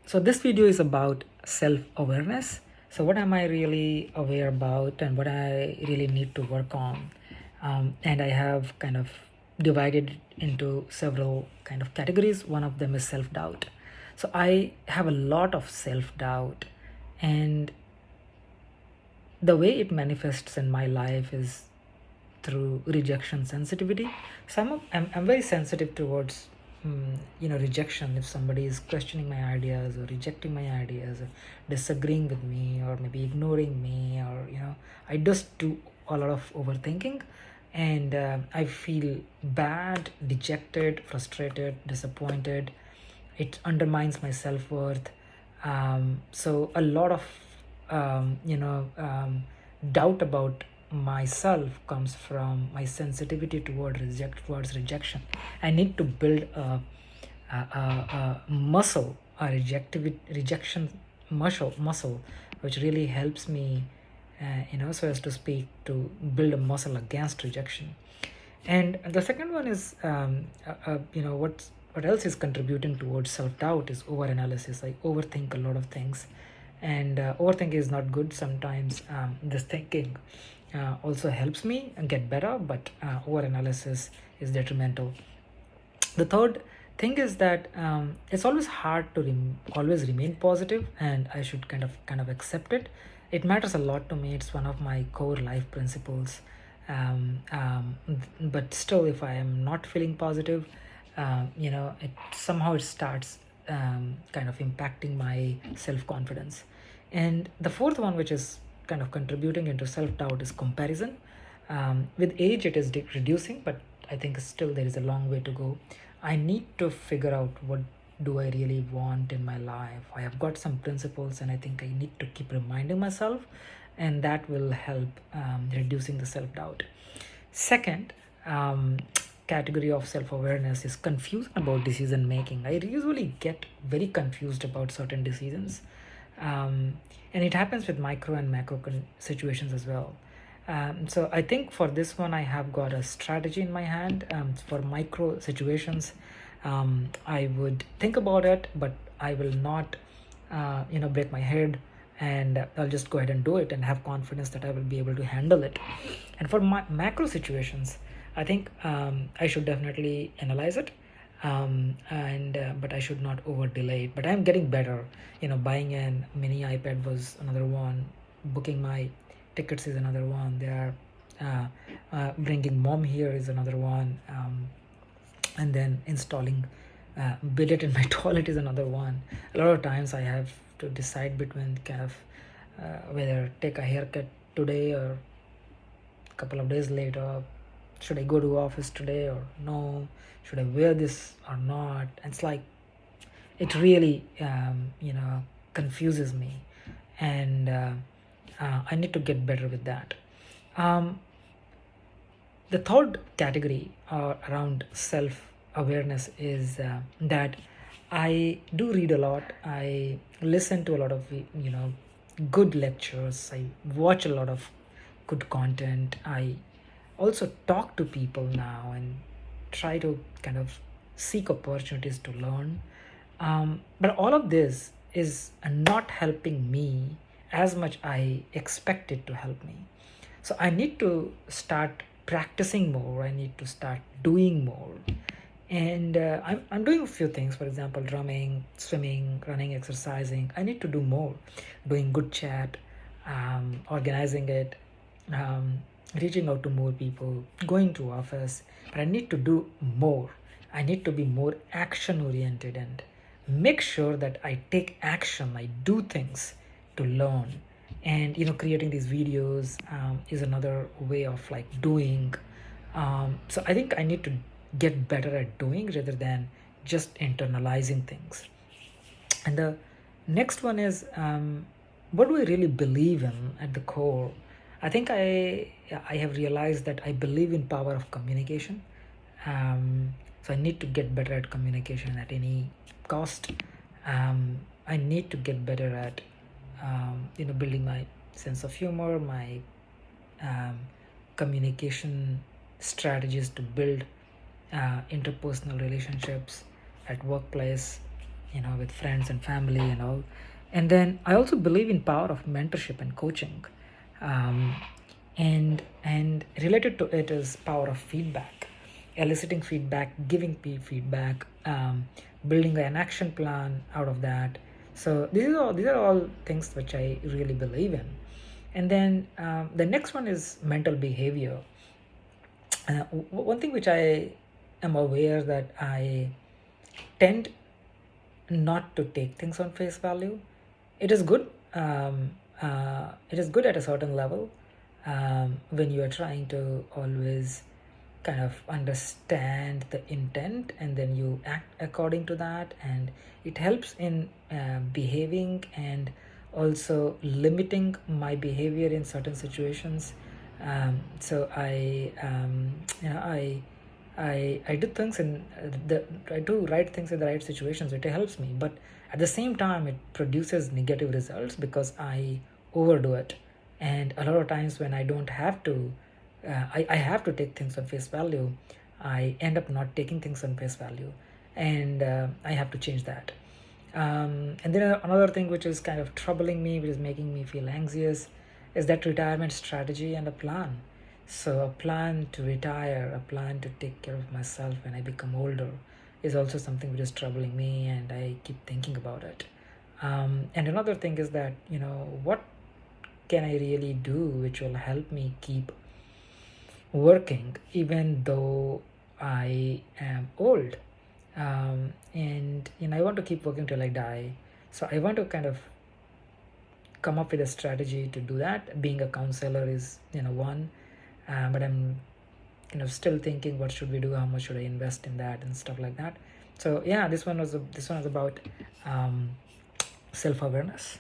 So this video is about self-awareness. So what am I really aware about and what I really need to work on? And I have kind of divided it into several kind of categories. One of them is self-doubt. So I have a lot of self-doubt, and the way it manifests in my life is through rejection sensitivity. So I'm very sensitive towards rejection. If somebody is questioning my ideas or rejecting my ideas or disagreeing with me or maybe ignoring me, or I just do a lot of overthinking, and I feel bad, dejected, frustrated, disappointed. It undermines my self-worth. So a lot of doubt about myself comes from my sensitivity towards rejection. I need to build a muscle, a rejection muscle, which really helps me, so as to speak, to build a muscle against rejection. And the second one is, what else is contributing towards self-doubt is over-analysis. I overthink a lot of things, and overthinking is not good. Sometimes this thinking also helps me get better, but over-analysis is detrimental. The third thing is that it's always hard to always remain positive, and I should kind of accept it. It matters a lot to me. It's one of my core life principles. But still, if I am not feeling positive, it somehow it starts kind of impacting my self-confidence. And the fourth one, which is kind of contributing into self-doubt, is comparison. With age it is reducing, but I think still there is a long way to go. I need to figure out what do I really want in my life. I have got some principles, and I think I need to keep reminding myself, and that will help reducing the self-doubt. Second category of self-awareness is confusion about decision making. I usually get very confused about certain decisions, and it happens with micro and macro situations as well. So I think for this one I have got a strategy in my hand. For micro situations, I would think about it, but I will not break my head, and I'll just go ahead and do it and have confidence that I will be able to handle it. And for my macro situations, I think I should definitely analyze it, and but I should not over delay it. But I'm getting better. Buying a mini iPad was another one. Booking my tickets is another one. They are bringing mom here is another one, and then installing bidet in my toilet is another one. A lot of times I have to decide between kind of whether take a haircut today or a couple of days later. Should I go to office today or no? Should I wear this or not? It's like it really confuses me, and I need to get better with that. um, the third category around self awareness is that I do read a lot. I listen to a lot of good lectures. I watch a lot of good content. I also talk to people now and try to kind of seek opportunities to learn. But all of this is not helping me as much I expect it to help me. So I need to start practicing more. I need to start doing more. And I'm doing a few things, for example, drumming, swimming, running, exercising. I need to do more. Doing good chat, organizing it, um, reaching out to more people, going to office. But I need to do more. I need to be more action oriented and make sure that I take action. I do things to learn. And creating these videos is another way of like doing. So I think I need to get better at doing rather than just internalizing things. And the next one is, what do I really believe in at the core? I think I have realized that I believe in power of communication. So I need to get better at communication at any cost. I need to get better at building my sense of humor, my um, communication strategies to build interpersonal relationships at workplace. with friends and family and all. And then I also believe in power of mentorship and coaching. um, and related to it is power of feedback, eliciting feedback, giving feedback, building an action plan out of that. So these are all things which I really believe in. And then the next one is mental behavior. One thing which I am aware that I tend not to take things on face value. It is good. It is good at a certain level, when you are trying to always kind of understand the intent and then you act according to that, and it helps in behaving and also limiting my behavior in certain situations. So I do things in I do right things in the right situations. It helps me, but at the same time, it produces negative results because I overdo it. And a lot of times when I don't have to, I have to take things on face value. I end up not taking things on face value, and I have to change that. And then another thing which is kind of troubling me, which is making me feel anxious, is that retirement strategy and a plan. So, a plan to retire, a plan to take care of myself when I become older, is also something which is troubling me, and I keep thinking about it. And another thing is that, what can I really do which will help me keep working even though I am old? And I want to keep working till I die. So I want to kind of come up with a strategy to do that. Being a counselor is one, but I'm still thinking what should we do, how much should I invest in that and stuff like that. So yeah, this one was about self awareness.